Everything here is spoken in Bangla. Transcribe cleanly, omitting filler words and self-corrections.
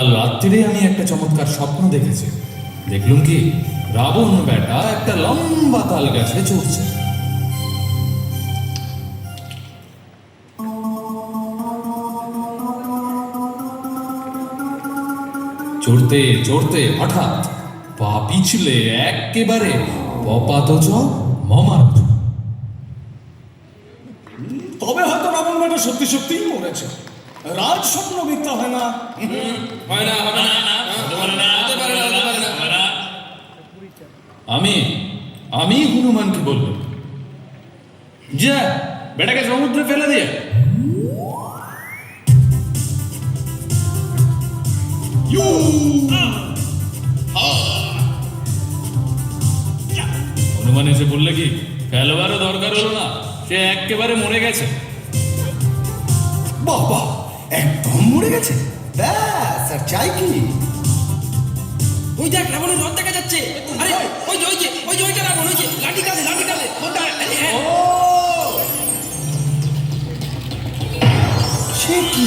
কাল রাত্রিরে আমি একটা চমৎকার স্বপ্ন দেখেছি। দেখলুম কি, রাবণ বেটা একটা লম্বা তাল গাছে চড়ছে। চড়তে চড়তে হঠাৎ পা পিছলে একেবারে পপাতচ মমার্থ। তবে হয়তো রাবণ বেটা সত্যি সত্যিই মরেছে। রাজ স্বপ্ন মিথ্যা হয় না। হয় না, হবে না, হতে পারে না, হতে পারে না। আমি হনুমানকে বলব, যা বেটাকে সমুদ্রে ফেলে দিয়ে। হনুমান এসে বললে কি, ফেলবারও দরকার হলো না, সে একেবারে মরে গেছে। বাহ বাহ, একদম মরে গেছে। ব্যাস, আর চাই কি? ওই দেখ, রাবণের রথ দেখা যাচ্ছে। আরে ওইটা রাবণ, ওই যে লাঠি কাঁধে। সে কি?